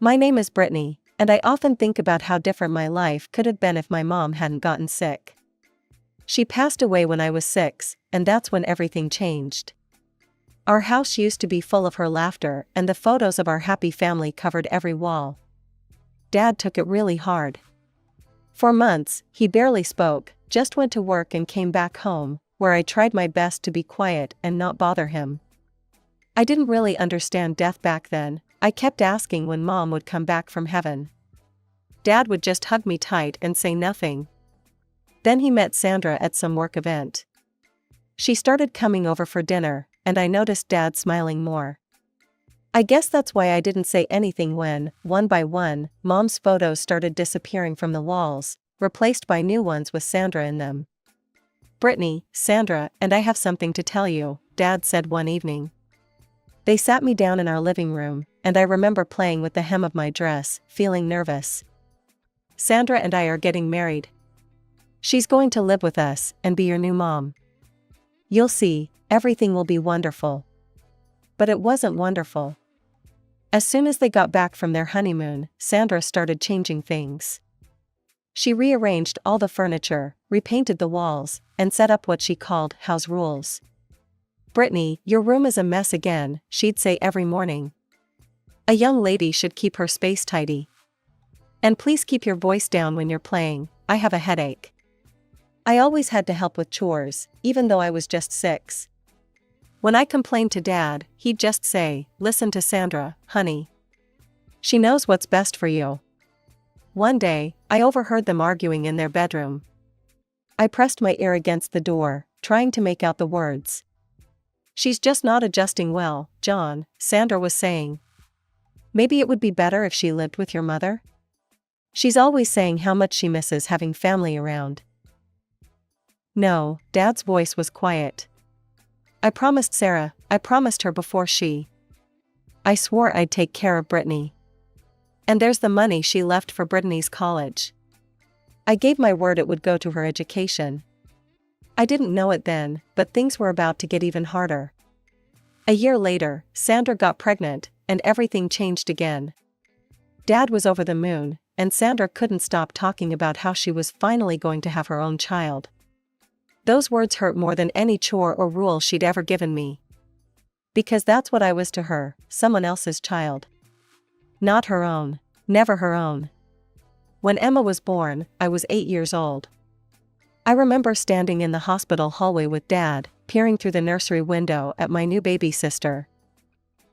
My name is Brittany, and I often think about how different my life could have been if my mom hadn't gotten sick. She passed away when I was 6, and that's when everything changed. Our house used to be full of her laughter, and the photos of our happy family covered every wall. Dad took it really hard. For months, he barely spoke, just went to work and came back home, where I tried my best to be quiet and not bother him. I didn't really understand death back then. I kept asking when Mom would come back from heaven. Dad would just hug me tight and say nothing. Then he met Sandra at some work event. She started coming over for dinner, and I noticed Dad smiling more. I guess that's why I didn't say anything when, one by one, Mom's photos started disappearing from the walls, replaced by new ones with Sandra in them. "Brittany, Sandra, and I have something to tell you," Dad said one evening. They sat me down in our living room, and I remember playing with the hem of my dress, feeling nervous. "Sandra and I are getting married. She's going to live with us and be your new mom. You'll see, everything will be wonderful." But it wasn't wonderful. As soon as they got back from their honeymoon, Sandra started changing things. She rearranged all the furniture, repainted the walls, and set up what she called house rules. "Brittany, your room is a mess again," she'd say every morning. "A young lady should keep her space tidy. And please keep your voice down when you're playing, I have a headache." I always had to help with chores, even though I was just 6. When I complained to Dad, he'd just say, "Listen to Sandra, honey. She knows what's best for you." One day, I overheard them arguing in their bedroom. I pressed my ear against the door, trying to make out the words. "She's just not adjusting well, John," Sandra was saying. "Maybe it would be better if she lived with your mother? She's always saying how much she misses having family around." No, Dad's voice was quiet. "I promised Sarah, I promised her before I swore I'd take care of Brittany. And there's the money she left for Brittany's college. I gave my word it would go to her education. I didn't know it then, but things were about to get even harder." A year later, Sandra got pregnant, and everything changed again. Dad was over the moon, and Sandra couldn't stop talking about how she was finally going to have her own child. Those words hurt more than any chore or rule she'd ever given me. Because that's what I was to her, someone else's child. Not her own. Never her own. When Emma was born, I was 8 years old. I remember standing in the hospital hallway with Dad, peering through the nursery window at my new baby sister.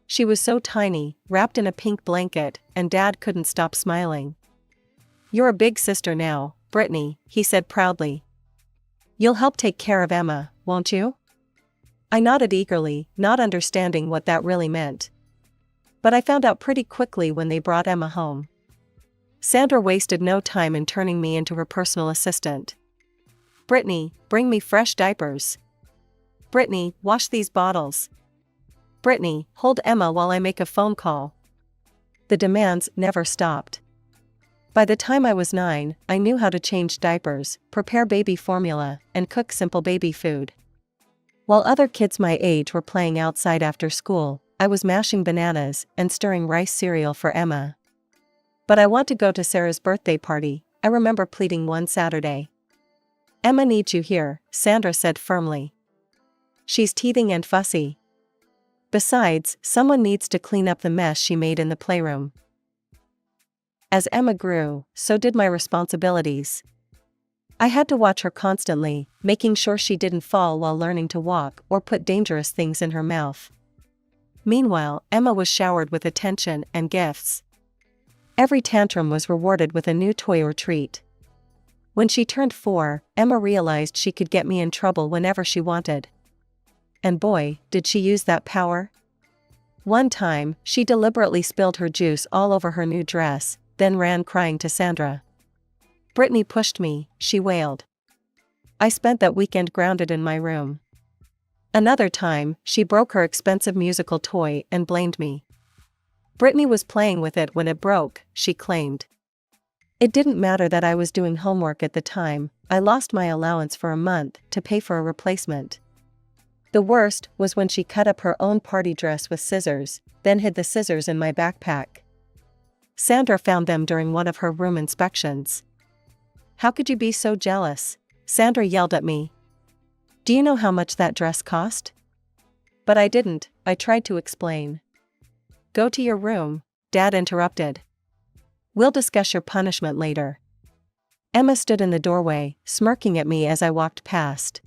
She was so tiny, wrapped in a pink blanket, and Dad couldn't stop smiling. "You're a big sister now, Brittany," he said proudly. "You'll help take care of Emma, won't you?" I nodded eagerly, not understanding what that really meant. But I found out pretty quickly when they brought Emma home. Sandra wasted no time in turning me into her personal assistant. "Brittany, bring me fresh diapers. Brittany, wash these bottles. Brittany, hold Emma while I make a phone call." The demands never stopped. By the time I was 9, I knew how to change diapers, prepare baby formula, and cook simple baby food. While other kids my age were playing outside after school, I was mashing bananas and stirring rice cereal for Emma. "But I want to go to Sarah's birthday party," I remember pleading one Saturday. "Emma needs you here," Sandra said firmly. "She's teething and fussy. Besides, someone needs to clean up the mess she made in the playroom." As Emma grew, so did my responsibilities. I had to watch her constantly, making sure she didn't fall while learning to walk or put dangerous things in her mouth. Meanwhile, Emma was showered with attention and gifts. Every tantrum was rewarded with a new toy or treat. When she turned 4, Emma realized she could get me in trouble whenever she wanted. And boy, did she use that power. One time, she deliberately spilled her juice all over her new dress, then ran crying to Sandra. "Brittany pushed me," she wailed. I spent that weekend grounded in my room. Another time, she broke her expensive musical toy and blamed me. "Brittany was playing with it when it broke," she claimed. It didn't matter that I was doing homework at the time. I lost my allowance for a month to pay for a replacement. The worst was when she cut up her own party dress with scissors, then hid the scissors in my backpack. Sandra found them during one of her room inspections. "How could you be so jealous?" Sandra yelled at me. "Do you know how much that dress cost?" But I didn't, I tried to explain. "Go to your room," Dad interrupted. "We'll discuss your punishment later." Emma stood in the doorway, smirking at me as I walked past.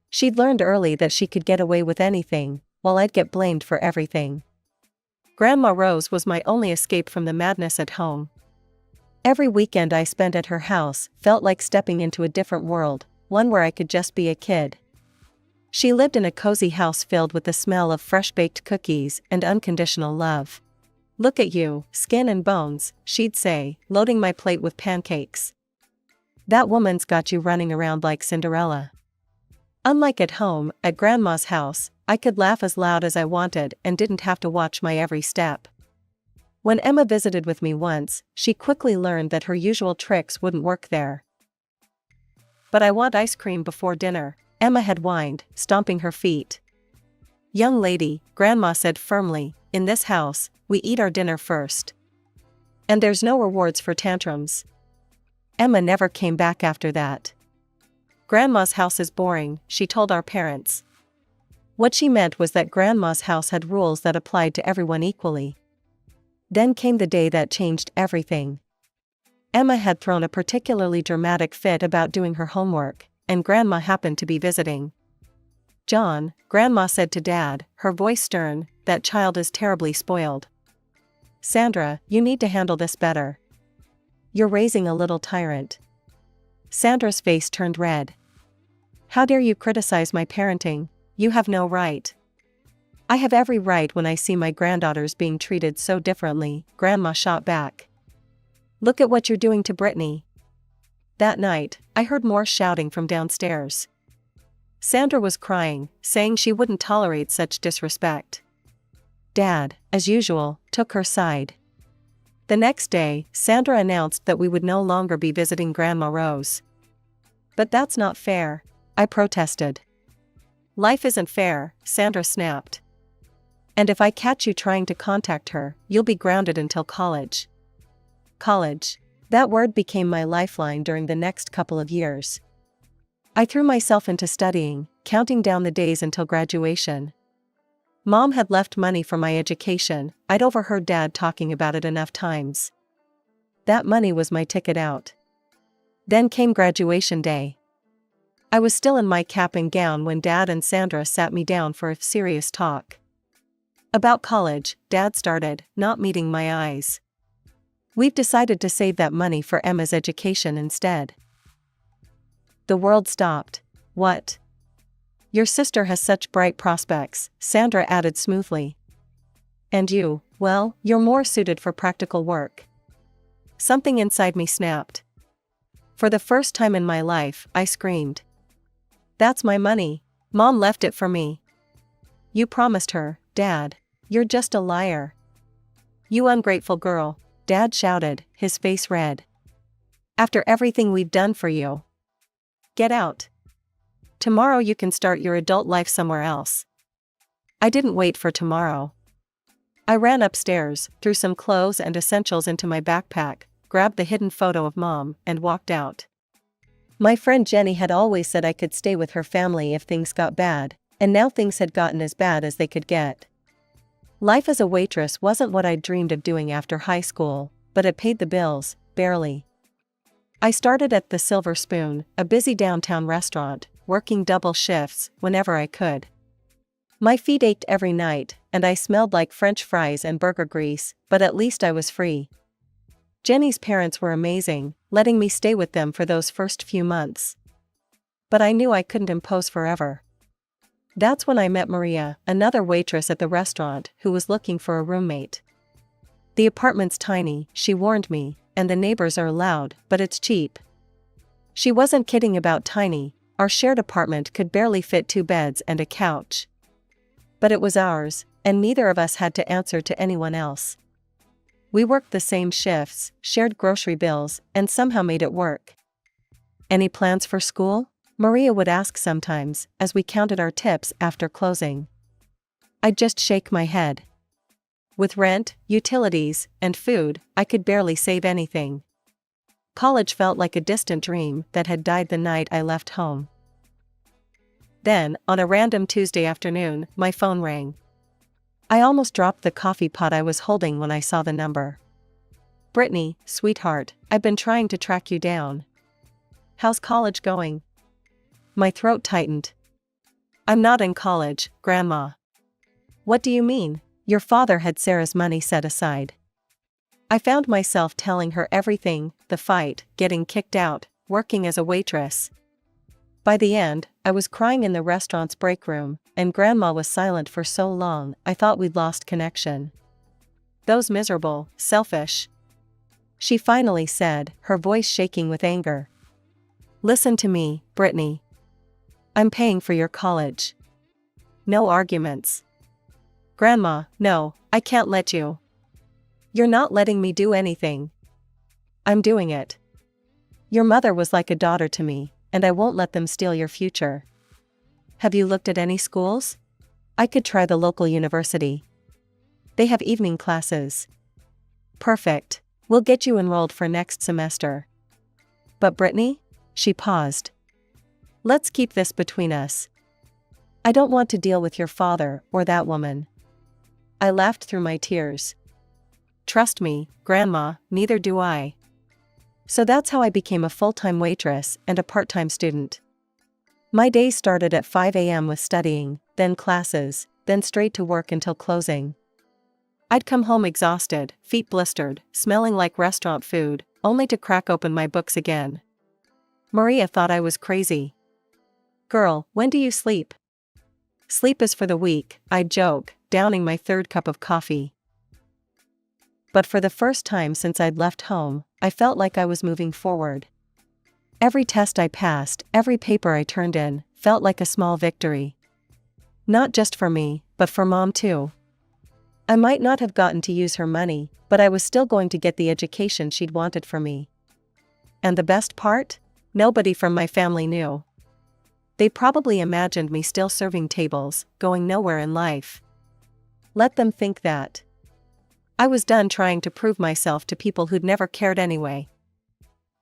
She'd learned early that she could get away with anything, while I'd get blamed for everything. Grandma Rose was my only escape from the madness at home. Every weekend I spent at her house felt like stepping into a different world, one where I could just be a kid. She lived in a cozy house filled with the smell of fresh-baked cookies and unconditional love. "Look at you, skin and bones," she'd say, loading my plate with pancakes. "That woman's got you running around like Cinderella." Unlike at home, at Grandma's house, I could laugh as loud as I wanted and didn't have to watch my every step. When Emma visited with me once, she quickly learned that her usual tricks wouldn't work there. "But I want ice cream before dinner," Emma had whined, stomping her feet. "Young lady," Grandma said firmly, "in this house, we eat our dinner first. And there's no rewards for tantrums." Emma never came back after that. "Grandma's house is boring," she told our parents. What she meant was that Grandma's house had rules that applied to everyone equally. Then came the day that changed everything. Emma had thrown a particularly dramatic fit about doing her homework, and Grandma happened to be visiting. "John," Grandma said to Dad, her voice stern, "that child is terribly spoiled. Sandra, you need to handle this better. You're raising a little tyrant." Sandra's face turned red. "How dare you criticize my parenting? You have no right." "I have every right when I see my granddaughters being treated so differently," Grandma shot back. "Look at what you're doing to Brittany." That night, I heard more shouting from downstairs. Sandra was crying, saying she wouldn't tolerate such disrespect. Dad, as usual, took her side. The next day, Sandra announced that we would no longer be visiting Grandma Rose. "But that's not fair," I protested. "Life isn't fair," Sandra snapped. "And if I catch you trying to contact her, you'll be grounded until college." College. That word became my lifeline during the next couple of years. I threw myself into studying, counting down the days until graduation. Mom had left money for my education. I'd overheard Dad talking about it enough times. That money was my ticket out. Then came graduation day. I was still in my cap and gown when Dad and Sandra sat me down for a serious talk. About college, Dad started, not meeting my eyes. "We've decided to save that money for Emma's education instead." The world stopped. "What?" "Your sister has such bright prospects," Sandra added smoothly. "And you, well, you're more suited for practical work." Something inside me snapped. For the first time in my life, I screamed. "That's my money. Mom left it for me." "You promised her, Dad. You're just a liar." "You ungrateful girl," Dad shouted, his face red. "After everything we've done for you. Get out. Tomorrow you can start your adult life somewhere else." I didn't wait for tomorrow. I ran upstairs, threw some clothes and essentials into my backpack, grabbed the hidden photo of Mom, and walked out. My friend Jenny had always said I could stay with her family if things got bad, and now things had gotten as bad as they could get. Life as a waitress wasn't what I'd dreamed of doing after high school, but it paid the bills, barely. I started at the Silver Spoon, a busy downtown restaurant, working double shifts whenever I could. My feet ached every night, and I smelled like French fries and burger grease, but at least I was free. Jenny's parents were amazing, letting me stay with them for those first few months. But I knew I couldn't impose forever. That's when I met Maria, another waitress at the restaurant, who was looking for a roommate. "The apartment's tiny," she warned me, "and the neighbors are loud, but it's cheap." She wasn't kidding about tiny. Our shared apartment could barely fit 2 beds and a couch. But it was ours, and neither of us had to answer to anyone else. We worked the same shifts, shared grocery bills, and somehow made it work. "Any plans for school?" Maria would ask sometimes, as we counted our tips after closing. I'd just shake my head. With rent, utilities, and food, I could barely save anything. College felt like a distant dream that had died the night I left home. Then, on a random Tuesday afternoon, my phone rang. I almost dropped the coffee pot I was holding when I saw the number. "Brittany, sweetheart, I've been trying to track you down. How's college going?" My throat tightened. "I'm not in college, Grandma." "What do you mean?" Your father had Sarah's money set aside. I found myself telling her everything: the fight, getting kicked out, working as a waitress. By the end, I was crying in the restaurant's break room, and Grandma was silent for so long I thought we'd lost connection. "Those miserable, selfish," she finally said, her voice shaking with anger. "Listen to me, Brittany. I'm paying for your college. No arguments." "Grandma, no, I can't let you. You're not letting me do anything." "I'm doing it. Your mother was like a daughter to me, and I won't let them steal your future." "Have you looked at any schools? I could try the local university. They have evening classes." "Perfect. We'll get you enrolled for next semester." "But Brittany?" She paused. "Let's keep this between us. I don't want to deal with your father or that woman." I laughed through my tears. "Trust me, Grandma, neither do I." So that's how I became a full-time waitress and a part-time student. My days started at 5 a.m. with studying, then classes, then straight to work until closing. I'd come home exhausted, feet blistered, smelling like restaurant food, only to crack open my books again. Maria thought I was crazy. "Girl, when do you sleep?" "Sleep is for the weak," I'd joke, downing my third cup of coffee. But for the first time since I'd left home, I felt like I was moving forward. Every test I passed, every paper I turned in, felt like a small victory. Not just for me, but for Mom too. I might not have gotten to use her money, but I was still going to get the education she'd wanted for me. And the best part? Nobody from my family knew. They probably imagined me still serving tables, going nowhere in life. Let them think that. I was done trying to prove myself to people who'd never cared anyway.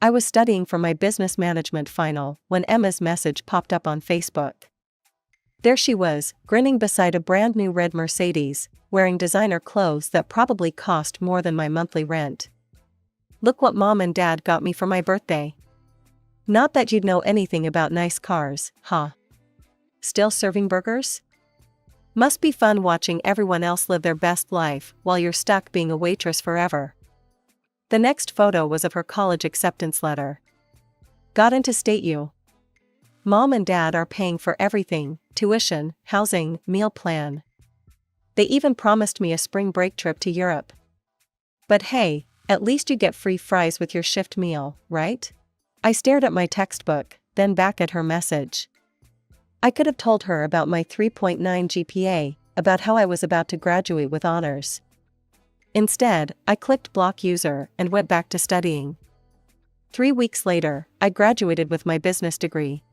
I was studying for my business management final when Emma's message popped up on Facebook. There she was, grinning beside a brand new red Mercedes, wearing designer clothes that probably cost more than my monthly rent. "Look what Mom and Dad got me for my birthday." Not that you'd know anything about nice cars, huh? Still serving burgers? Must be fun watching everyone else live their best life while you're stuck being a waitress forever. The next photo was of her college acceptance letter. "Got into State U. Mom and Dad are paying for everything: tuition, housing, meal plan. They even promised me a spring break trip to Europe. But hey, at least you get free fries with your shift meal, right?" I stared at my textbook, then back at her message. I could have told her about my 3.9 GPA, about how I was about to graduate with honors. Instead, I clicked block user and went back to studying. 3 weeks later, I graduated with my business degree.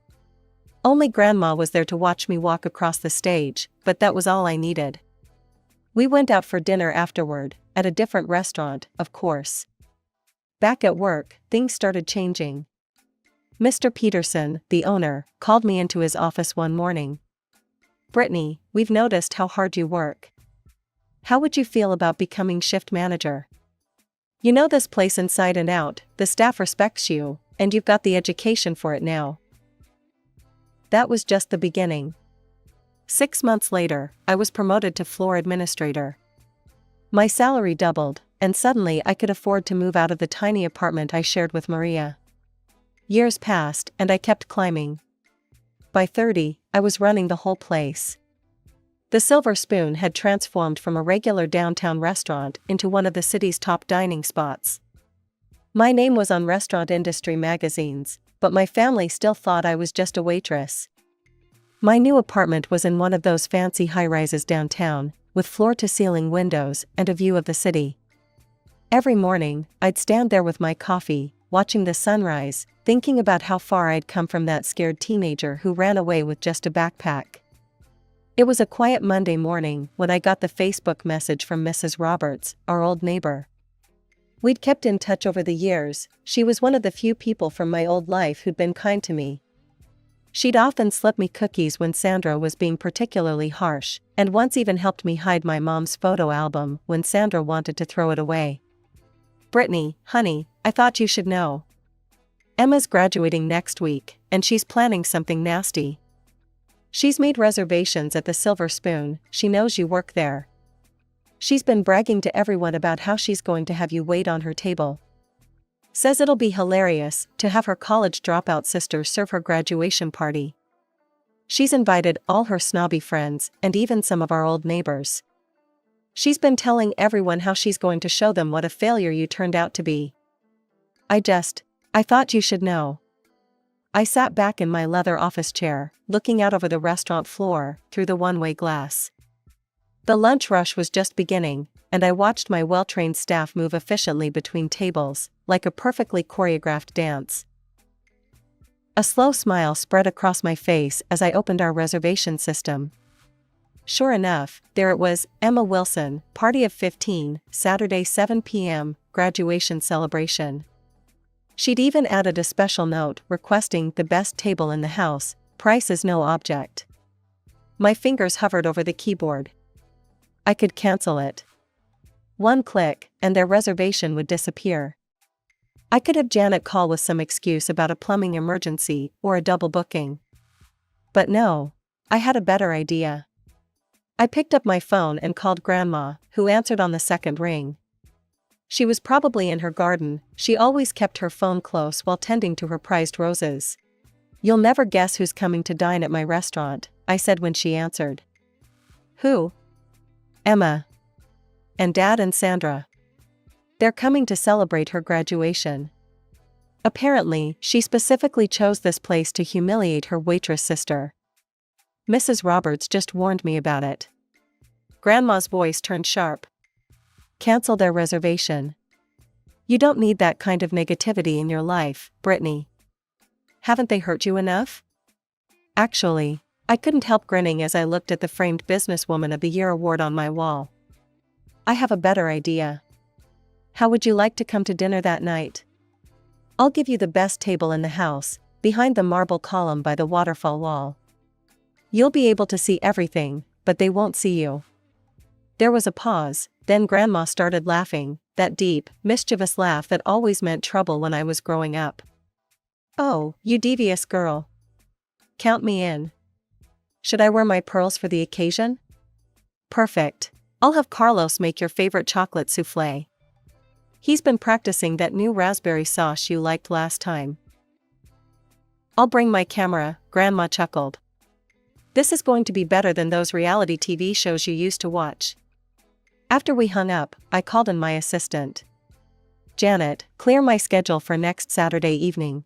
Only Grandma was there to watch me walk across the stage, but that was all I needed. We went out for dinner afterward, at a different restaurant, of course. Back at work, things started changing. Mr. Peterson, the owner, called me into his office one morning. "Brittany, we've noticed how hard you work. How would you feel about becoming shift manager? You know this place inside and out, the staff respects you, and you've got the education for it now." That was just the beginning. 6 months later, I was promoted to floor administrator. My salary doubled, and suddenly I could afford to move out of the tiny apartment I shared with Maria. Years passed, and I kept climbing. By 30, I was running the whole place. The Silver Spoon had transformed from a regular downtown restaurant into one of the city's top dining spots. My name was on restaurant industry magazines, but my family still thought I was just a waitress. My new apartment was in one of those fancy high-rises downtown, with floor-to-ceiling windows and a view of the city. Every morning, I'd stand there with my coffee, watching the sunrise, thinking about how far I'd come from that scared teenager who ran away with just a backpack. It was a quiet Monday morning when I got the Facebook message from Mrs. Roberts, our old neighbor. We'd kept in touch over the years. She was one of the few people from my old life who'd been kind to me. She'd often slip me cookies when Sandra was being particularly harsh, and once even helped me hide my mom's photo album when Sandra wanted to throw it away. "Brittany, honey, I thought you should know. Emma's graduating next week, and she's planning something nasty. She's made reservations at the Silver Spoon. She knows you work there. She's been bragging to everyone about how she's going to have you wait on her table. Says it'll be hilarious to have her college dropout sister serve her graduation party. She's invited all her snobby friends and even some of our old neighbors. She's been telling everyone how she's going to show them what a failure you turned out to be. I thought you should know." I sat back in my leather office chair, looking out over the restaurant floor through the one-way glass. The lunch rush was just beginning, and I watched my well-trained staff move efficiently between tables, like a perfectly choreographed dance. A slow smile spread across my face as I opened our reservation system. Sure enough, there it was, Emma Wilson, party of 15, Saturday 7 p.m., graduation celebration. She'd even added a special note requesting the best table in the house, price is no object. My fingers hovered over the keyboard. I could cancel it. One click, and their reservation would disappear. I could have Janet call with some excuse about a plumbing emergency or a double booking. But no, I had a better idea. I picked up my phone and called Grandma, who answered on the second ring. She was probably in her garden. She always kept her phone close while tending to her prized roses. "You'll never guess who's coming to dine at my restaurant," I said when she answered. "Who?" "Emma. And Dad and Sandra. They're coming to celebrate her graduation. Apparently, she specifically chose this place to humiliate her waitress sister. Mrs. Roberts just warned me about it." Grandma's voice turned sharp. "Cancel their reservation. You don't need that kind of negativity in your life, Brittany. Haven't they hurt you enough?" Actually, I couldn't help grinning as I looked at the framed Businesswoman of the Year award on my wall. "I have a better idea. How would you like to come to dinner that night? I'll give you the best table in the house, behind the marble column by the waterfall wall. You'll be able to see everything, but they won't see you." There was a pause, then Grandma started laughing, that deep, mischievous laugh that always meant trouble when I was growing up. "Oh, you devious girl. Count me in. Should I wear my pearls for the occasion? Perfect. I'll have Carlos make your favorite chocolate soufflé. He's been practicing that new raspberry sauce you liked last time." "I'll bring my camera," Grandma chuckled. "This is going to be better than those reality TV shows you used to watch." After we hung up, I called in my assistant. "Janet, clear my schedule for next Saturday evening.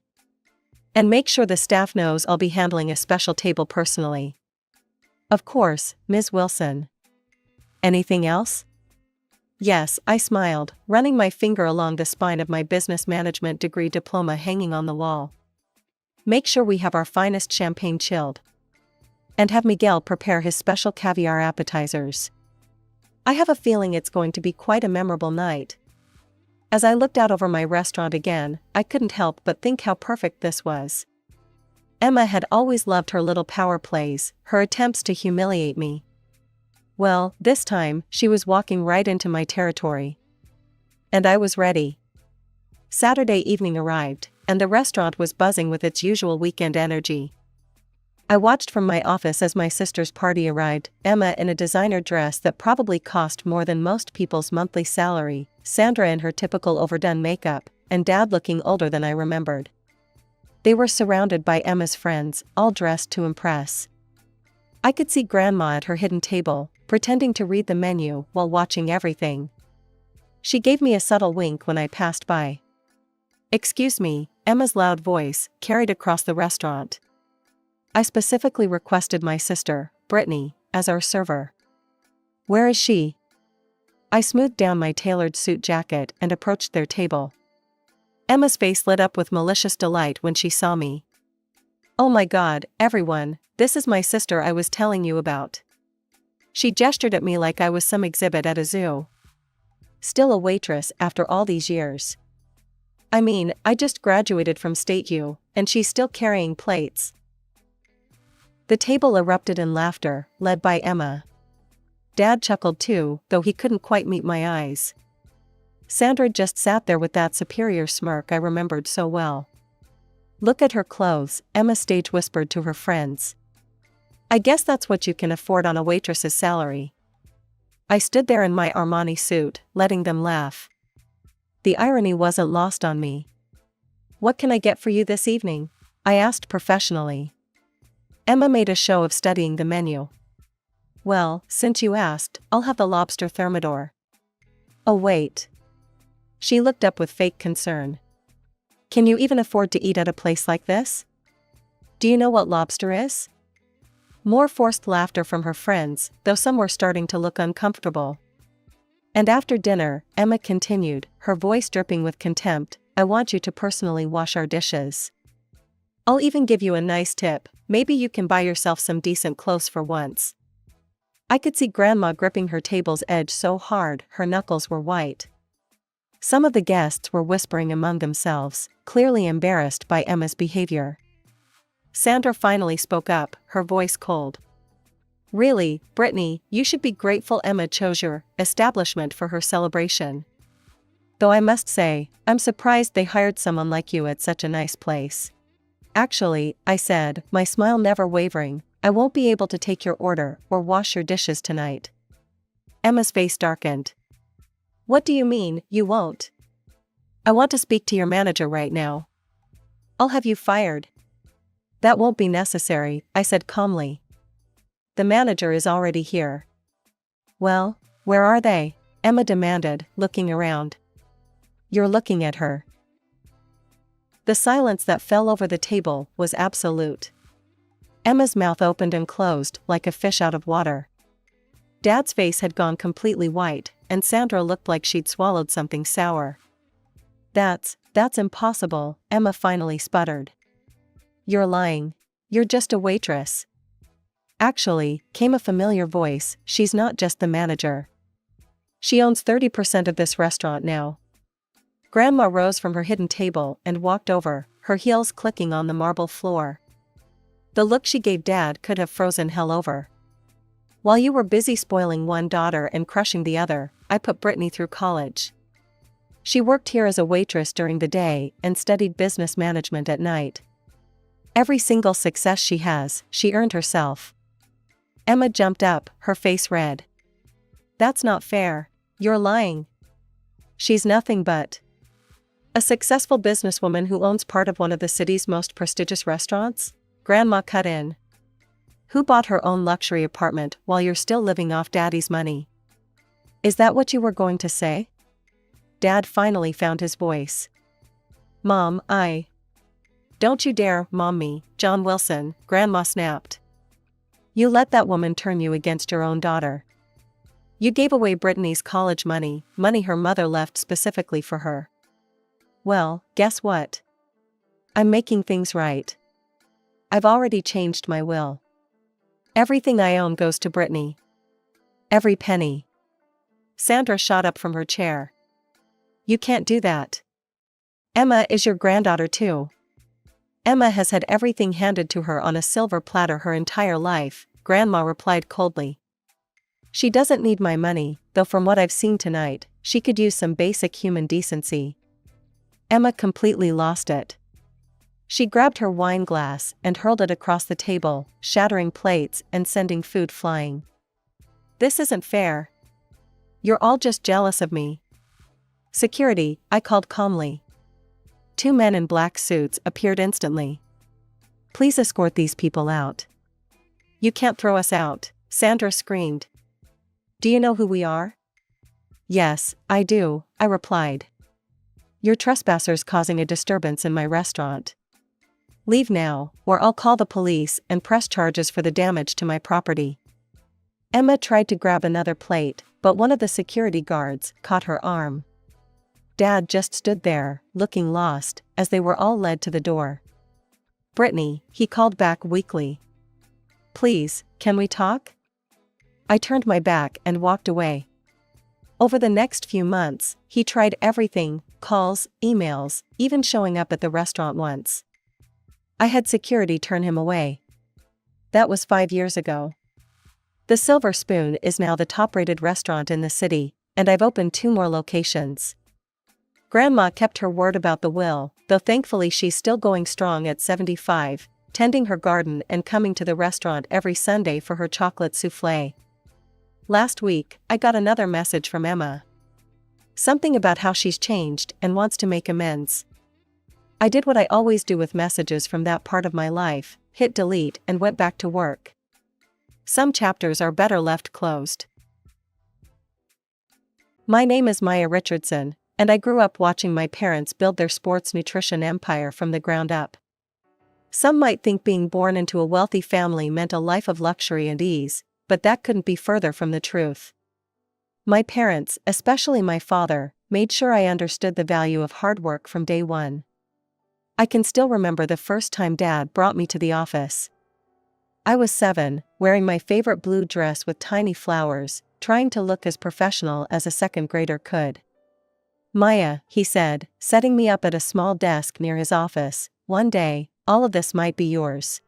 And make sure the staff knows I'll be handling a special table personally." "Of course, Ms. Wilson." "Anything else?" "Yes," I smiled, running my finger along the spine of my business management degree diploma hanging on the wall. "Make sure we have our finest champagne chilled. And have Miguel prepare his special caviar appetizers. I have a feeling it's going to be quite a memorable night." As I looked out over my restaurant again, I couldn't help but think how perfect this was. Emma had always loved her little power plays, her attempts to humiliate me. Well, this time, she was walking right into my territory. And I was ready. Saturday evening arrived, and the restaurant was buzzing with its usual weekend energy. I watched from my office as my sister's party arrived, Emma in a designer dress that probably cost more than most people's monthly salary, Sandra in her typical overdone makeup, and Dad looking older than I remembered. They were surrounded by Emma's friends, all dressed to impress. I could see Grandma at her hidden table, pretending to read the menu while watching everything. She gave me a subtle wink when I passed by. "Excuse me," Emma's loud voice carried across the restaurant. "I specifically requested my sister, Brittany, as our server." "Where is she?" I smoothed down my tailored suit jacket and approached their table. Emma's face lit up with malicious delight when she saw me. "Oh my God, everyone, this is my sister I was telling you about. She gestured at me like I was some exhibit at a zoo. Still a waitress after all these years. I mean, I just graduated from State U, and she's still carrying plates. The table erupted in laughter, led by Emma. Dad chuckled too, though he couldn't quite meet my eyes. Sandra just sat there with that superior smirk I remembered so well. "Look at her clothes," Emma stage whispered to her friends. "I guess that's what you can afford on a waitress's salary." I stood there in my Armani suit, letting them laugh. The irony wasn't lost on me. "What can I get for you this evening?" I asked professionally. Emma made a show of studying the menu. "Well, since you asked, I'll have the lobster thermidor." "Oh wait." She looked up with fake concern. "Can you even afford to eat at a place like this? Do you know what lobster is?" More forced laughter from her friends, though some were starting to look uncomfortable. And after dinner, Emma continued, her voice dripping with contempt, "I want you to personally wash our dishes. I'll even give you a nice tip, maybe you can buy yourself some decent clothes for once." I could see Grandma gripping her table's edge so hard her knuckles were white. Some of the guests were whispering among themselves, clearly embarrassed by Emma's behavior. Sandra finally spoke up, her voice cold. "Really, Brittany, you should be grateful Emma chose your establishment for her celebration. Though I must say, I'm surprised they hired someone like you at such a nice place." "Actually," I said, my smile never wavering, "I won't be able to take your order or wash your dishes tonight." Emma's face darkened. "What do you mean, you won't?" "I want to speak to your manager right now." "I'll have you fired." "That won't be necessary," I said calmly. "The manager is already here." "Well, where are they?" Emma demanded, looking around. "You're looking at her." The silence that fell over the table was absolute. Emma's mouth opened and closed like a fish out of water. Dad's face had gone completely white, and Sandra looked like she'd swallowed something sour. That's impossible," Emma finally sputtered. "You're lying. You're just a waitress." "Actually," came a familiar voice, "she's not just the manager. She owns 30% of this restaurant now." Grandma rose from her hidden table and walked over, her heels clicking on the marble floor. The look she gave Dad could have frozen hell over. "While you were busy spoiling one daughter and crushing the other, I put Brittany through college. She worked here as a waitress during the day and studied business management at night. Every single success she has, she earned herself." Emma jumped up, her face red. "That's not fair. You're lying." "She's nothing but a successful businesswoman who owns part of one of the city's most prestigious restaurants," Grandma cut in. "Who bought her own luxury apartment while you're still living off Daddy's money." "Is that what you were going to say?" Dad finally found his voice. "Mom, Don't you dare, Mom me, John Wilson," Grandma snapped. "You let that woman turn you against your own daughter. You gave away Brittany's college money her mother left specifically for her. Well, guess what? I'm making things right. I've already changed my will. Everything I own goes to Brittany. Every penny." Sandra shot up from her chair. "You can't do that. Emma is your granddaughter too." "Emma has had everything handed to her on a silver platter her entire life," Grandma replied coldly. "She doesn't need my money, though from what I've seen tonight, she could use some basic human decency." Emma completely lost it. She grabbed her wine glass and hurled it across the table, shattering plates and sending food flying. "This isn't fair. You're all just jealous of me." "Security," I called calmly. 2 men in black suits appeared instantly. "Please escort these people out." "You can't throw us out," Sandra screamed. "Do you know who we are?" "Yes, I do," I replied. "You're trespassers causing a disturbance in my restaurant. Leave now, or I'll call the police and press charges for the damage to my property." Emma tried to grab another plate, but one of the security guards caught her arm. Dad just stood there, looking lost, as they were all led to the door. "Brittany," he called back weakly. "Please, can we talk?" I turned my back and walked away. Over the next few months, he tried everything: calls, emails, even showing up at the restaurant once. I had security turn him away. That was 5 years ago. The Silver Spoon is now the top-rated restaurant in the city, and I've opened 2 more locations. Grandma kept her word about the will, though thankfully she's still going strong at 75, tending her garden and coming to the restaurant every Sunday for her chocolate soufflé. Last week, I got another message from Emma. Something about how she's changed and wants to make amends. I did what I always do with messages from that part of my life, hit delete and went back to work. Some chapters are better left closed. My name is Maya Richardson, and I grew up watching my parents build their sports nutrition empire from the ground up. Some might think being born into a wealthy family meant a life of luxury and ease, but that couldn't be further from the truth. My parents, especially my father, made sure I understood the value of hard work from day one. I can still remember the first time Dad brought me to the office. I was 7, wearing my favorite blue dress with tiny flowers, trying to look as professional as a second grader could. "Maya," he said, setting me up at a small desk near his office, "one day, all of this might be yours.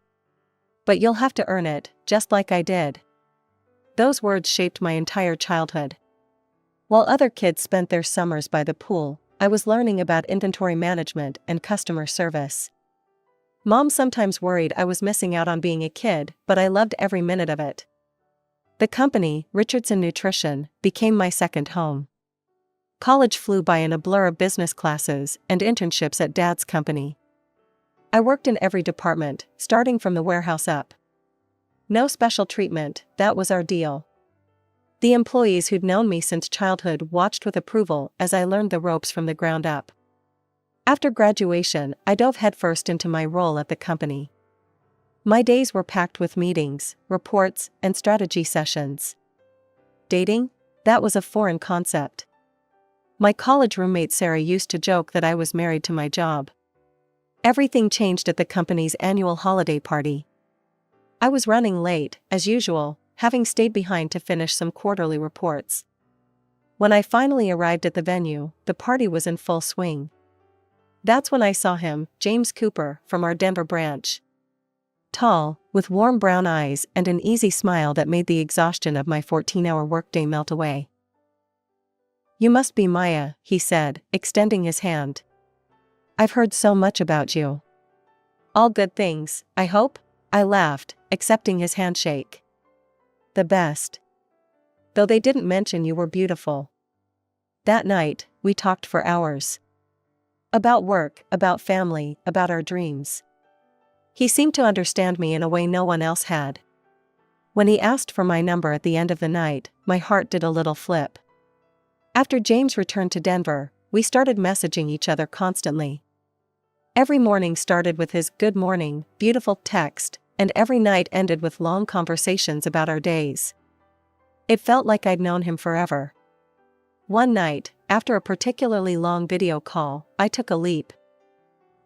But you'll have to earn it, just like I did." Those words shaped my entire childhood. While other kids spent their summers by the pool, I was learning about inventory management and customer service. Mom sometimes worried I was missing out on being a kid, but I loved every minute of it. The company, Richardson Nutrition, became my second home. College flew by in a blur of business classes and internships at Dad's company. I worked in every department, starting from the warehouse up. No special treatment, that was our deal. The employees who'd known me since childhood watched with approval as I learned the ropes from the ground up. After graduation, I dove headfirst into my role at the company. My days were packed with meetings, reports, and strategy sessions. Dating? That was a foreign concept. My college roommate Sarah used to joke that I was married to my job. Everything changed at the company's annual holiday party. I was running late, as usual, having stayed behind to finish some quarterly reports. When I finally arrived at the venue, the party was in full swing. That's when I saw him, James Cooper, from our Denver branch. Tall, with warm brown eyes and an easy smile that made the exhaustion of my 14-hour workday melt away. "You must be Maya," he said, extending his hand. "I've heard so much about you." "All good things, I hope?" I laughed, accepting his handshake. "The best. Though they didn't mention you were beautiful." That night, we talked for hours. About work, about family, about our dreams. He seemed to understand me in a way no one else had. When he asked for my number at the end of the night, my heart did a little flip. After James returned to Denver, we started messaging each other constantly. Every morning started with his "good morning, beautiful" text, and every night ended with long conversations about our days. It felt like I'd known him forever. One night, after a particularly long video call, I took a leap.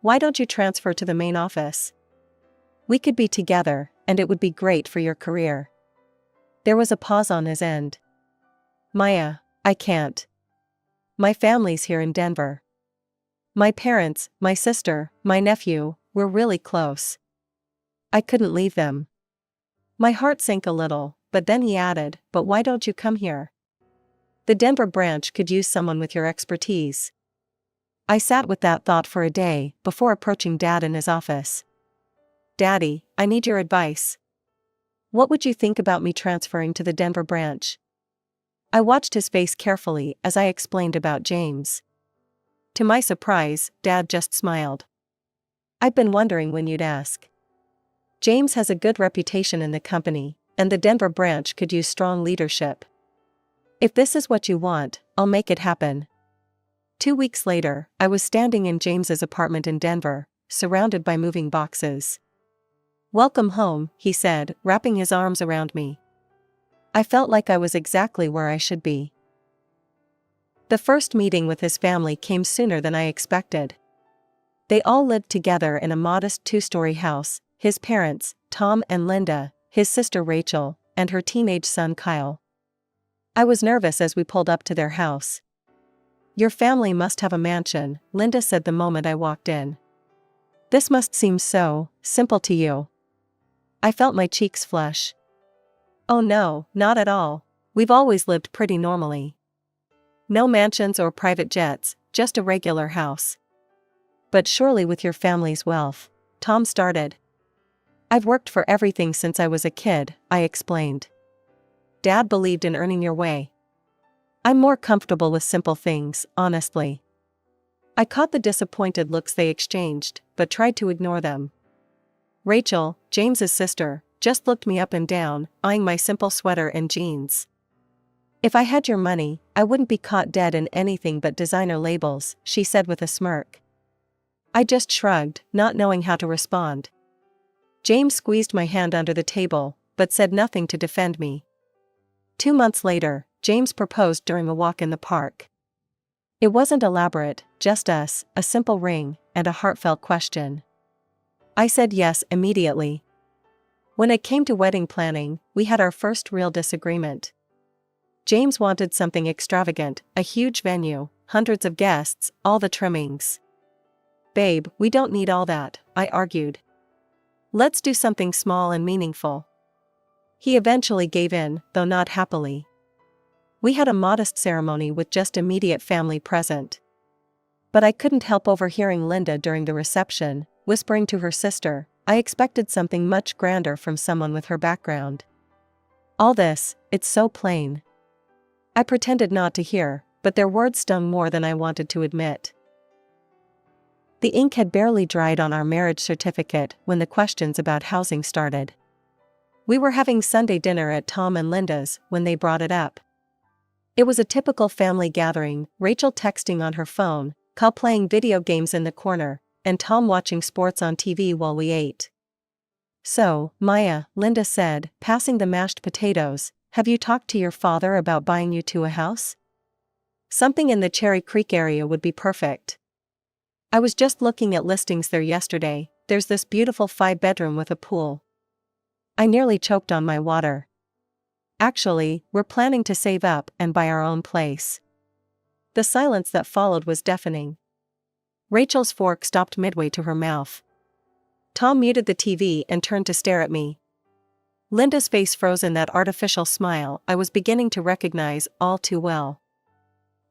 "Why don't you transfer to the main office? We could be together, and it would be great for your career." There was a pause on his end. "Maya, I can't. My family's here in Denver. My parents, my sister, my nephew, we're really close. I couldn't leave them." My heart sank a little, but then he added, "But why don't you come here? The Denver branch could use someone with your expertise." I sat with that thought for a day, before approaching Dad in his office. "Daddy, I need your advice. What would you think about me transferring to the Denver branch?" I watched his face carefully as I explained about James. To my surprise, Dad just smiled. "I've been wondering when you'd ask. James has a good reputation in the company, and the Denver branch could use strong leadership. If this is what you want, I'll make it happen." 2 weeks later, I was standing in James's apartment in Denver, surrounded by moving boxes. "Welcome home," he said, wrapping his arms around me. I felt like I was exactly where I should be. The first meeting with his family came sooner than I expected. They all lived together in a modest 2-story house, his parents, Tom and Linda, his sister Rachel, and her teenage son Kyle. I was nervous as we pulled up to their house. "Your family must have a mansion," Linda said the moment I walked in. "This must seem so simple to you." I felt my cheeks flush. "Oh no, not at all. We've always lived pretty normally. No mansions or private jets, just a regular house." "But surely with your family's wealth," Tom started. "I've worked for everything since I was a kid," I explained. "Dad believed in earning your way. I'm more comfortable with simple things, honestly." I caught the disappointed looks they exchanged, but tried to ignore them. Rachel, James's sister, just looked me up and down, eyeing my simple sweater and jeans. "If I had your money, I wouldn't be caught dead in anything but designer labels," she said with a smirk. I just shrugged, not knowing how to respond. James squeezed my hand under the table, but said nothing to defend me. 2 months later, James proposed during a walk in the park. It wasn't elaborate, just us, a simple ring, and a heartfelt question. I said yes immediately. When it came to wedding planning, we had our first real disagreement. James wanted something extravagant, a huge venue, hundreds of guests, all the trimmings. "Babe, we don't need all that," I argued. "Let's do something small and meaningful." He eventually gave in, though not happily. We had a modest ceremony with just immediate family present. But I couldn't help overhearing Linda during the reception, whispering to her sister, "I expected something much grander from someone with her background. All this, it's so plain." I pretended not to hear, but their words stung more than I wanted to admit. The ink had barely dried on our marriage certificate when the questions about housing started. We were having Sunday dinner at Tom and Linda's when they brought it up. It was a typical family gathering, Rachel texting on her phone, Kyle playing video games in the corner, and Tom watching sports on TV while we ate. "So, Maya," Linda said, passing the mashed potatoes, "have you talked to your father about buying you two a house? Something in the Cherry Creek area would be perfect. I was just looking at listings there yesterday. There's this beautiful 5-bedroom with a pool." I nearly choked on my water. "Actually, we're planning to save up and buy our own place." The silence that followed was deafening. Rachel's fork stopped midway to her mouth. Tom muted the TV and turned to stare at me. Linda's face froze in that artificial smile I was beginning to recognize all too well.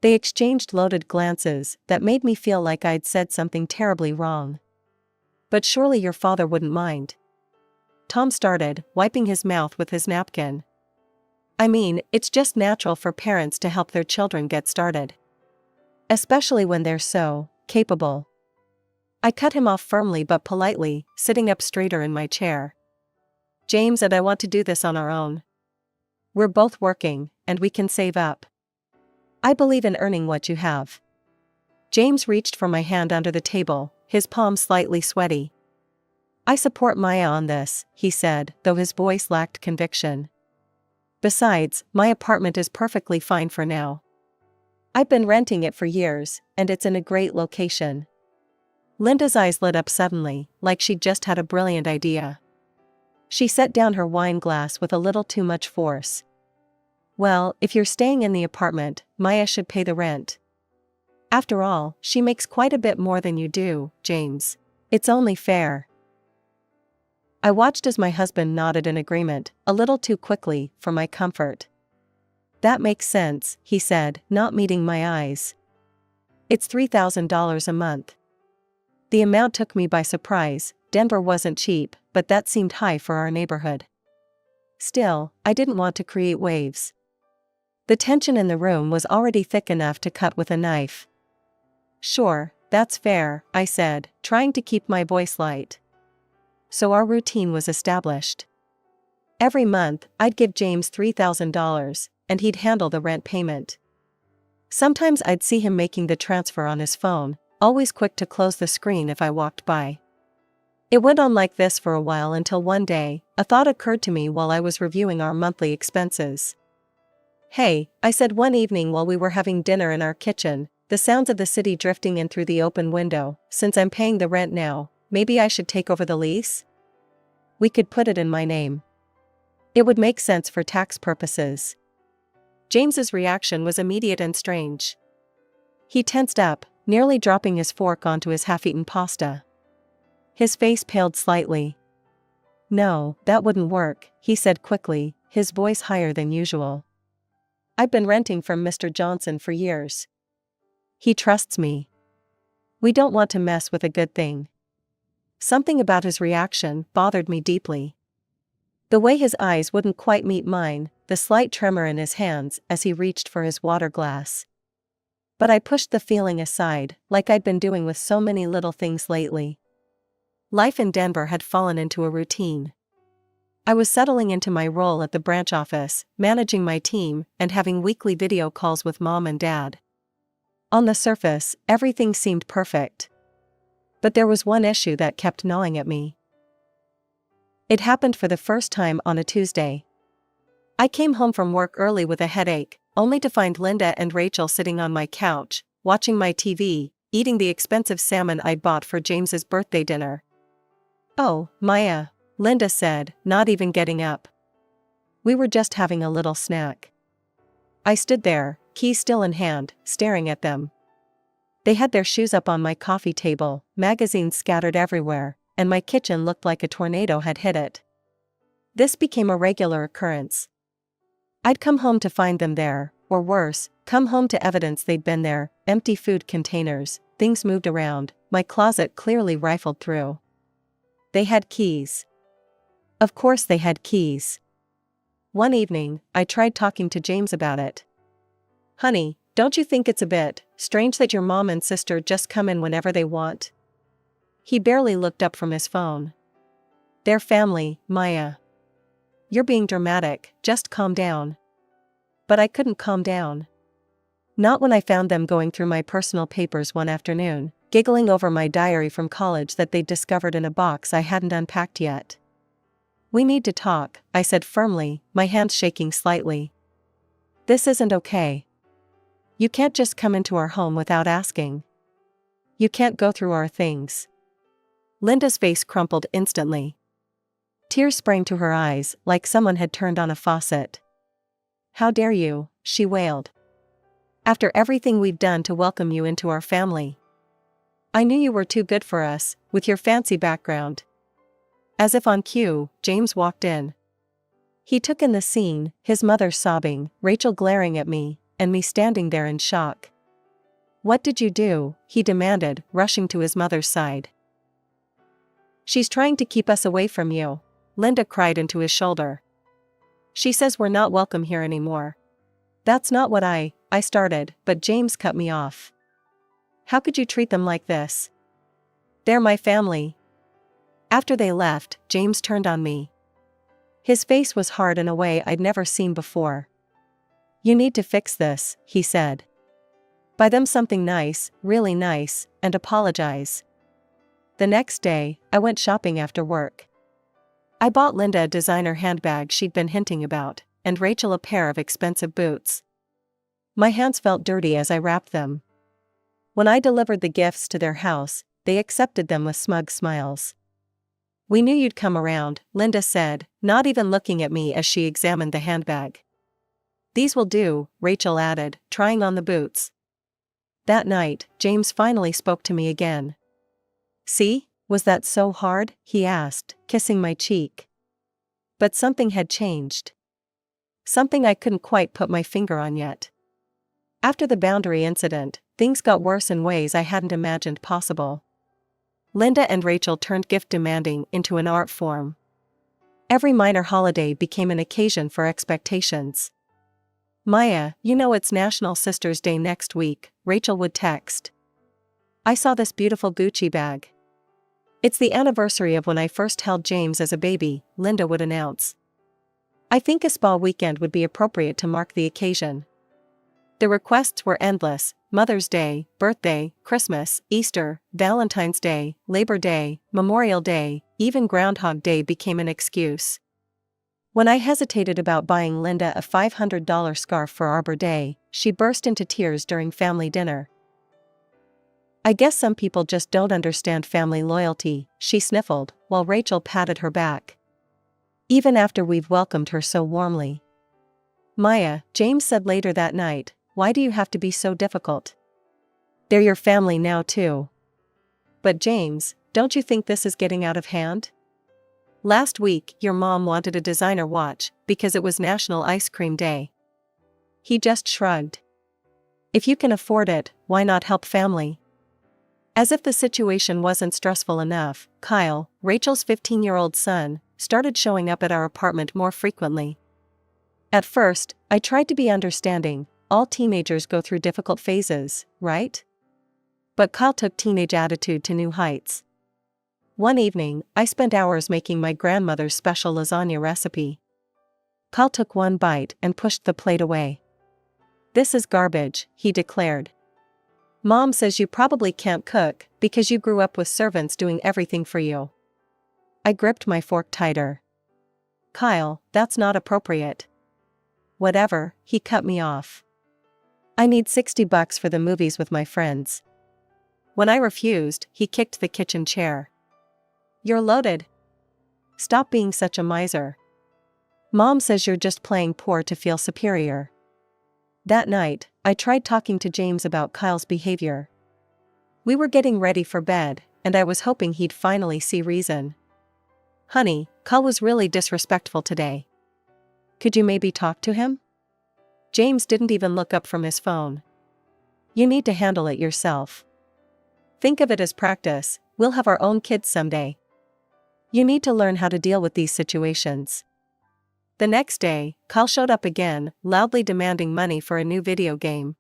They exchanged loaded glances that made me feel like I'd said something terribly wrong. "But surely your father wouldn't mind." Tom started, wiping his mouth with his napkin. "I mean, it's just natural for parents to help their children get started. Especially when they're so capable." I cut him off firmly but politely, sitting up straighter in my chair. "James and I want to do this on our own. We're both working, and we can save up. I believe in earning what you have." James reached for my hand under the table, his palm slightly sweaty. "I support Maya on this," he said, though his voice lacked conviction. "Besides, my apartment is perfectly fine for now. I've been renting it for years, and it's in a great location." Linda's eyes lit up suddenly, like she'd just had a brilliant idea. She set down her wine glass with a little too much force. "Well, if you're staying in the apartment, Maya should pay the rent. After all, she makes quite a bit more than you do, James. It's only fair." I watched as my husband nodded in agreement, a little too quickly for my comfort. "That makes sense," he said, not meeting my eyes. "It's $3,000 a month." The amount took me by surprise. Denver wasn't cheap, but that seemed high for our neighborhood. Still, I didn't want to create waves. The tension in the room was already thick enough to cut with a knife. "Sure, that's fair," I said, trying to keep my voice light. So our routine was established. Every month, I'd give James $3,000, and he'd handle the rent payment. Sometimes I'd see him making the transfer on his phone, always quick to close the screen if I walked by. It went on like this for a while until one day, a thought occurred to me while I was reviewing our monthly expenses. "Hey," I said one evening while we were having dinner in our kitchen, the sounds of the city drifting in through the open window, "since I'm paying the rent now, maybe I should take over the lease? We could put it in my name." It would make sense for tax purposes. James's reaction was immediate and strange. He tensed up, nearly dropping his fork onto his half-eaten pasta. His face paled slightly. "No, that wouldn't work," he said quickly, his voice higher than usual. "I've been renting from Mr. Johnson for years. He trusts me. We don't want to mess with a good thing." Something about his reaction bothered me deeply. The way his eyes wouldn't quite meet mine, the slight tremor in his hands as he reached for his water glass. But I pushed the feeling aside, like I'd been doing with so many little things lately. Life in Denver had fallen into a routine. I was settling into my role at the branch office, managing my team, and having weekly video calls with Mom and Dad. On the surface, everything seemed perfect. But there was one issue that kept gnawing at me. It happened for the first time on a Tuesday. I came home from work early with a headache, only to find Linda and Rachel sitting on my couch, watching my TV, eating the expensive salmon I'd bought for James's birthday dinner. "Oh, Maya," Linda said, not even getting up. "We were just having a little snack." I stood there, keys still in hand, staring at them. They had their shoes up on my coffee table, magazines scattered everywhere, and my kitchen looked like a tornado had hit it. This became a regular occurrence. I'd come home to find them there, or worse, come home to evidence they'd been there, empty food containers, things moved around, my closet clearly rifled through. They had keys. Of course they had keys. One evening, I tried talking to James about it. "Honey, don't you think it's a bit strange that your mom and sister just come in whenever they want?" He barely looked up from his phone. "They're family, Maya. You're being dramatic, just calm down." But I couldn't calm down. Not when I found them going through my personal papers one afternoon, giggling over my diary from college that they'd discovered in a box I hadn't unpacked yet. "We need to talk," I said firmly, my hands shaking slightly. "This isn't okay. You can't just come into our home without asking. You can't go through our things." Linda's face crumpled instantly. Tears sprang to her eyes like someone had turned on a faucet. "How dare you," she wailed. "After everything we've done to welcome you into our family. I knew you were too good for us, with your fancy background." As if on cue, James walked in. He took in the scene, his mother sobbing, Rachel glaring at me, and me standing there in shock. "What did you do?" he demanded, rushing to his mother's side. "She's trying to keep us away from you," Linda cried into his shoulder. "She says we're not welcome here anymore." "That's not what I started," but James cut me off. "How could you treat them like this? They're my family." After they left, James turned on me. His face was hard in a way I'd never seen before. "You need to fix this," he said. "Buy them something nice, really nice, and apologize." The next day, I went shopping after work. I bought Linda a designer handbag she'd been hinting about, and Rachel a pair of expensive boots. My hands felt dirty as I wrapped them. When I delivered the gifts to their house, they accepted them with smug smiles. "We knew you'd come around," Linda said, not even looking at me as she examined the handbag. "These will do," Rachel added, trying on the boots. That night, James finally spoke to me again. "See, was that so hard?" he asked, kissing my cheek. But something had changed. Something I couldn't quite put my finger on yet. After the boundary incident, things got worse in ways I hadn't imagined possible. Linda and Rachel turned gift demanding into an art form. Every minor holiday became an occasion for expectations. "Maya, you know it's National Sisters' Day next week," Rachel would text. "I saw this beautiful Gucci bag. It's the anniversary of when I first held James as a baby," Linda would announce. "I think a spa weekend would be appropriate to mark the occasion." The requests were endless: Mother's Day, birthday, Christmas, Easter, Valentine's Day, Labor Day, Memorial Day, even Groundhog Day became an excuse. When I hesitated about buying Linda a $500 scarf for Arbor Day, she burst into tears during family dinner. "I guess some people just don't understand family loyalty," she sniffled, while Rachel patted her back. even after we've welcomed her so warmly. Maya, James said later that night, why do you have to be so difficult? They're your family now too. But James, don't you think this is getting out of hand? Last week, your mom wanted a designer watch because it was National Ice Cream Day. He just shrugged. If you can afford it, why not help family? As if the situation wasn't stressful enough, Kyle, Rachel's 15-year-old son, started showing up at our apartment more frequently. At first, I tried to be understanding. All teenagers go through difficult phases, right? But Kyle took teenage attitude to new heights. One evening, I spent hours making my grandmother's special lasagna recipe. Kyle took one bite and pushed the plate away. This is garbage, he declared. Mom says you probably can't cook because you grew up with servants doing everything for you. I gripped my fork tighter. Kyle, that's not appropriate. Whatever, he cut me off. I need $60 for the movies with my friends. When I refused, he kicked the kitchen chair. You're loaded. Stop being such a miser. Mom says you're just playing poor to feel superior. That night, I tried talking to James about Kyle's behavior. We were getting ready for bed, and I was hoping he'd finally see reason. Honey, Kyle was really disrespectful today. Could you maybe talk to him? James didn't even look up from his phone. You need to handle it yourself. Think of it as practice, we'll have our own kids someday. You need to learn how to deal with these situations. The next day, Kyle showed up again, loudly demanding money for a new video game.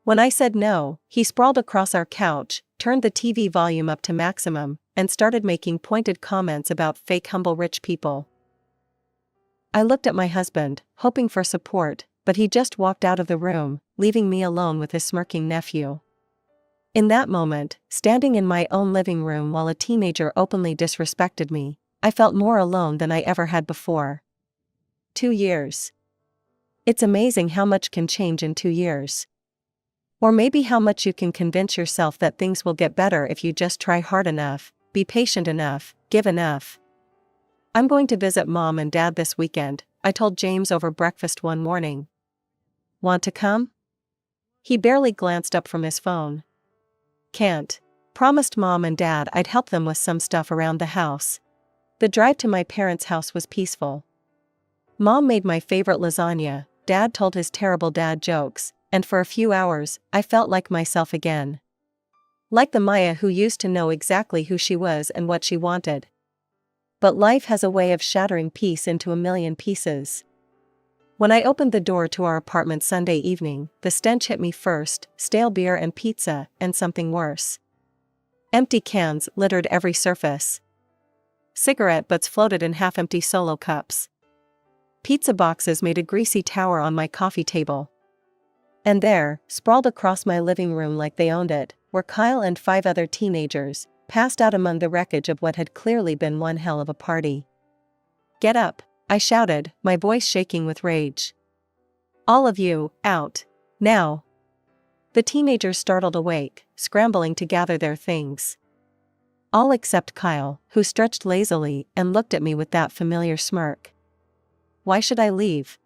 When I said no, he sprawled across our couch, turned the TV volume up to maximum, and started making pointed comments about fake humble rich people. I looked at my husband, hoping for support, but he just walked out of the room, leaving me alone with his smirking nephew. In that moment, standing in my own living room while a teenager openly disrespected me, I felt more alone than I ever had before. 2 years. It's amazing how much can change in 2 years. Or maybe how much you can convince yourself that things will get better if you just try hard enough, be patient enough, give enough. I'm going to visit Mom and Dad this weekend, I told James over breakfast one morning. Want to come? He barely glanced up from his phone. Can't. Promised Mom and Dad I'd help them with some stuff around the house. The drive to my parents' house was peaceful. Mom made my favorite lasagna, Dad told his terrible dad jokes, and for a few hours, I felt like myself again. Like the Maya who used to know exactly who she was and what she wanted. But life has a way of shattering peace into a million pieces. When I opened the door to our apartment Sunday evening, the stench hit me first, stale beer and pizza, and something worse. Empty cans littered every surface. Cigarette butts floated in half-empty solo cups. Pizza boxes made a greasy tower on my coffee table. And there, sprawled across my living room like they owned it, were Kyle and 5 other teenagers, passed out among the wreckage of what had clearly been one hell of a party. Get up, I shouted, my voice shaking with rage. All of you, out. Now. The teenagers startled awake, scrambling to gather their things. All except Kyle, who stretched lazily and looked at me with that familiar smirk. Why should I leave?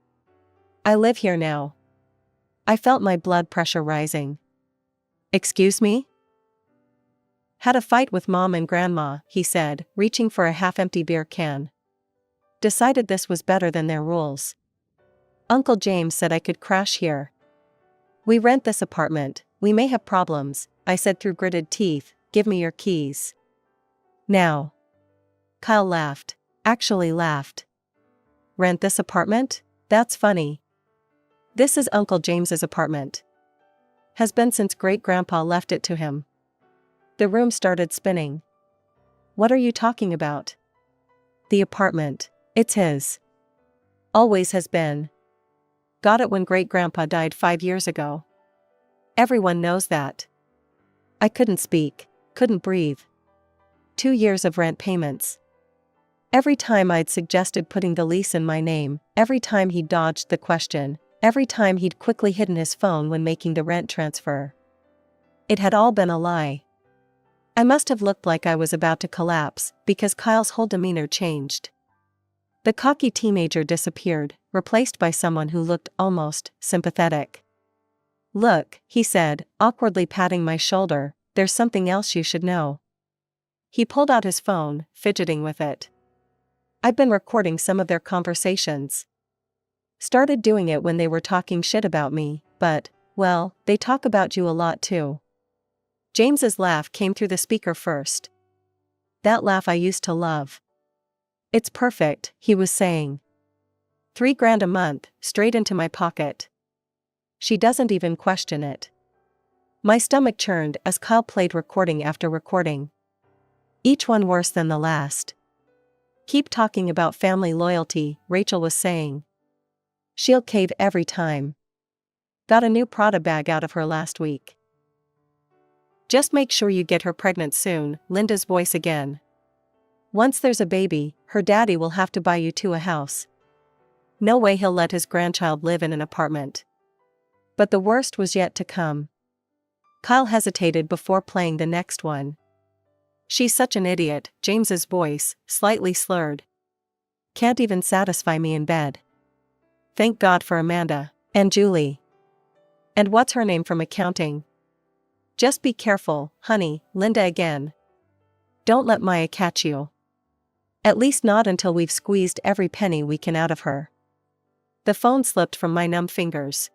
I live here now. I felt my blood pressure rising. Excuse me? Had a fight with Mom and Grandma, he said, reaching for a half-empty beer can. Decided this was better than their rules. Uncle James said I could crash here. We rent this apartment, we may have problems, I said through gritted teeth, give me your keys. Now. Kyle laughed. Actually laughed. Rent this apartment? That's funny. This is Uncle James's apartment. Has been since Great-Grandpa left it to him. The room started spinning. What are you talking about? The apartment. It's his. Always has been. Got it when Great-Grandpa died 5 years ago. Everyone knows that. I couldn't speak, couldn't breathe. 2 years of rent payments. Every time I'd suggested putting the lease in my name, every time he'd dodged the question, every time he'd quickly hidden his phone when making the rent transfer. It had all been a lie. I must have looked like I was about to collapse, because Kyle's whole demeanor changed. The cocky teenager disappeared, replaced by someone who looked almost sympathetic. "Look," he said, awkwardly patting my shoulder, "there's something else you should know." He pulled out his phone, fidgeting with it. "I've been recording some of their conversations. Started doing it when they were talking shit about me, but, well, they talk about you a lot too." James's laugh came through the speaker first. That laugh I used to love. "It's perfect," he was saying. $3,000 a month, straight into my pocket. She doesn't even question it. My stomach churned as Kyle played recording after recording. Each one worse than the last. "Keep talking about family loyalty," Rachel was saying. "She'll cave every time. Got a new Prada bag out of her last week." "Just make sure you get her pregnant soon," Linda's voice again. "Once there's a baby, her daddy will have to buy you two a house. No way he'll let his grandchild live in an apartment." But the worst was yet to come. Kyle hesitated before playing the next one. "She's such an idiot," James's voice, slightly slurred. "Can't even satisfy me in bed. Thank God for Amanda. And Julie. And what's her name from accounting? Just be careful, honey," Linda again. "Don't let Maya catch you. At least not until we've squeezed every penny we can out of her." The phone slipped from my numb fingers.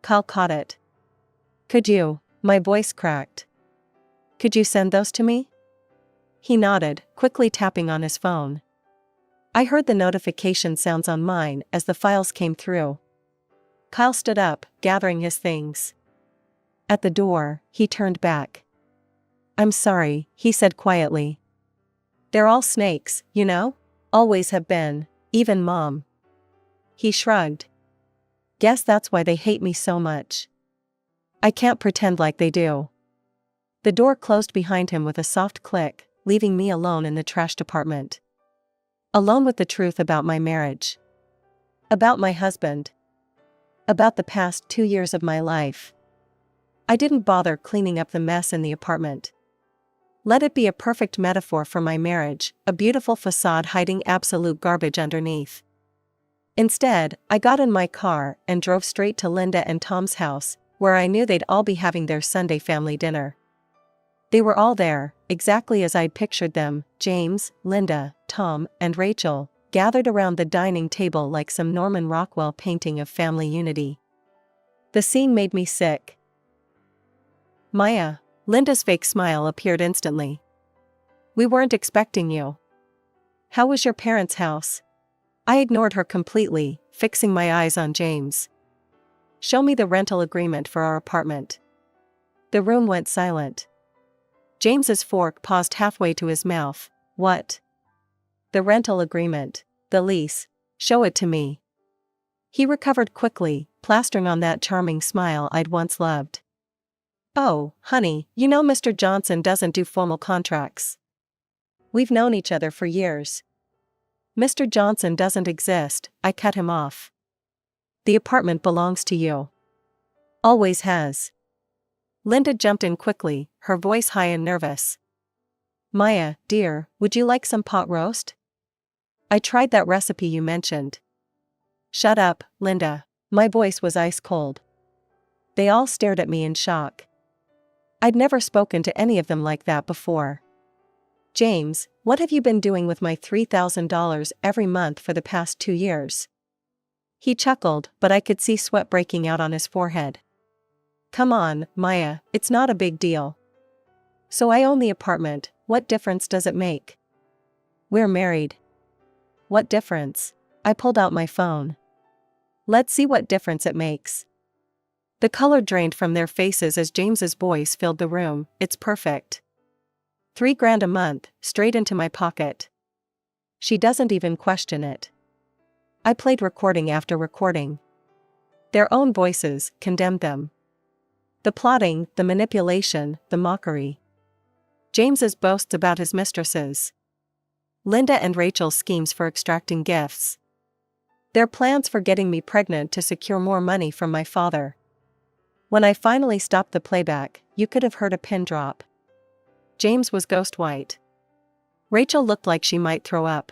Kyle caught it. "Could you?" My voice cracked. "Could you send those to me?" He nodded, quickly tapping on his phone. I heard the notification sounds on mine as the files came through. Kyle stood up, gathering his things. At the door, he turned back. "I'm sorry," he said quietly. "They're all snakes, you know? Always have been, even Mom." He shrugged. "Guess that's why they hate me so much. I can't pretend like they do." The door closed behind him with a soft click, leaving me alone in the trash department. Alone with the truth about my marriage. About my husband. About the past 2 years of my life. I didn't bother cleaning up the mess in the apartment. Let it be a perfect metaphor for my marriage, a beautiful facade hiding absolute garbage underneath. Instead, I got in my car and drove straight to Linda and Tom's house, where I knew they'd all be having their Sunday family dinner. They were all there, exactly as I'd pictured them: James, Linda, Tom, and Rachel, gathered around the dining table like some Norman Rockwell painting of family unity. The scene made me sick. "Maya." Linda's fake smile appeared instantly. "We weren't expecting you. How was your parents' house?" I ignored her completely, fixing my eyes on James. "Show me the rental agreement for our apartment." The room went silent. James's fork paused halfway to his mouth. "What?" "The rental agreement. The lease. Show it to me." He recovered quickly, plastering on that charming smile I'd once loved. "Oh, honey, you know Mr. Johnson doesn't do formal contracts. We've known each other for years." "Mr. Johnson doesn't exist," I cut him off. "The apartment belongs to you. Always has." Linda jumped in quickly, her voice high and nervous. "Maya, dear, would you like some pot roast? I tried that recipe you mentioned." "Shut up, Linda." My voice was ice cold. They all stared at me in shock. I'd never spoken to any of them like that before. "James, what have you been doing with my $3,000 every month for the past 2 years?" He chuckled, but I could see sweat breaking out on his forehead. "Come on, Maya, it's not a big deal. So I own the apartment, what difference does it make? We're married. What difference?" I pulled out my phone. "Let's see what difference it makes." The color drained from their faces as James's voice filled the room. "It's perfect. $3,000 a month, straight into my pocket. She doesn't even question it." I played recording after recording. Their own voices condemned them. The plotting, the manipulation, the mockery. James's boasts about his mistresses. Linda and Rachel's schemes for extracting gifts. Their plans for getting me pregnant to secure more money from my father. When I finally stopped the playback, you could have heard a pin drop. James was ghost white. Rachel looked like she might throw up.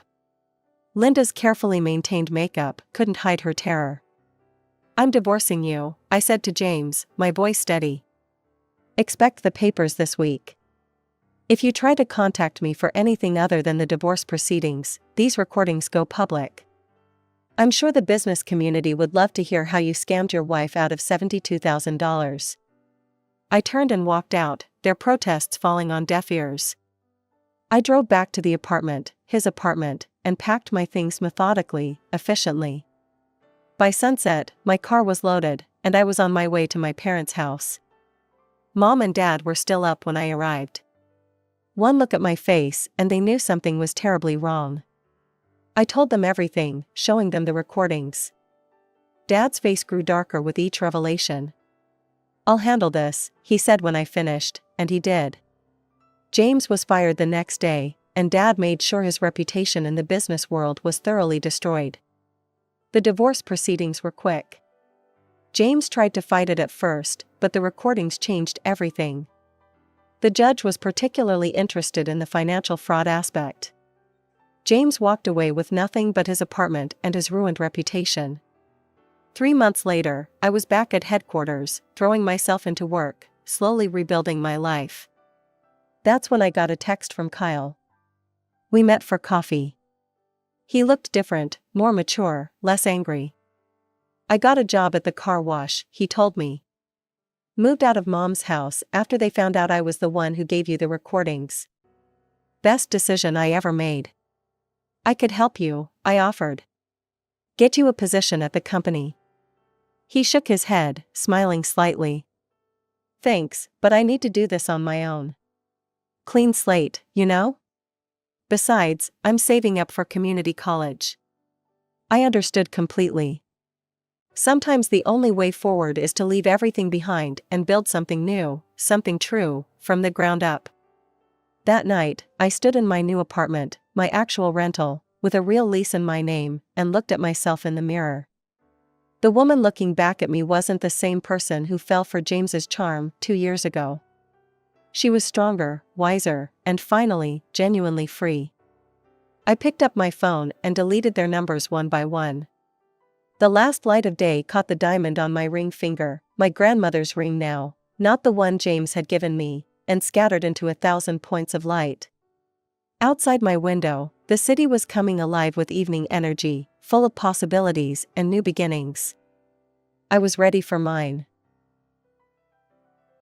Linda's carefully maintained makeup couldn't hide her terror. "I'm divorcing you," I said to James, my voice steady. "Expect the papers this week. If you try to contact me for anything other than the divorce proceedings, these recordings go public. I'm sure the business community would love to hear how you scammed your wife out of $72,000. I turned and walked out, their protests falling on deaf ears. I drove back to the apartment, his apartment, and packed my things methodically, efficiently. By sunset, my car was loaded, and I was on my way to my parents' house. Mom and Dad were still up when I arrived. One look at my face, and they knew something was terribly wrong. I told them everything, showing them the recordings. Dad's face grew darker with each revelation. "I'll handle this," he said when I finished, and he did. James was fired the next day, and Dad made sure his reputation in the business world was thoroughly destroyed. The divorce proceedings were quick. James tried to fight it at first, but the recordings changed everything. The judge was particularly interested in the financial fraud aspect. James walked away with nothing but his apartment and his ruined reputation. 3 months later, I was back at headquarters, throwing myself into work, slowly rebuilding my life. That's when I got a text from Kyle. We met for coffee. He looked different, more mature, less angry. "I got a job at the car wash," he told me. "Moved out of Mom's house after they found out I was the one who gave you the recordings. Best decision I ever made." "I could help you," I offered. "Get you a position at the company." He shook his head, smiling slightly. "Thanks, but I need to do this on my own. Clean slate, you know? Besides, I'm saving up for community college." I understood completely. Sometimes the only way forward is to leave everything behind and build something new, something true, from the ground up. That night, I stood in my new apartment, my actual rental, with a real lease in my name, and looked at myself in the mirror. The woman looking back at me wasn't the same person who fell for James's charm 2 years ago. She was stronger, wiser, and finally, genuinely free. I picked up my phone and deleted their numbers one by one. The last light of day caught the diamond on my ring finger, my grandmother's ring now, not the one James had given me, and scattered into 1,000 points of light. Outside my window, the city was coming alive with evening energy, full of possibilities and new beginnings. I was ready for mine.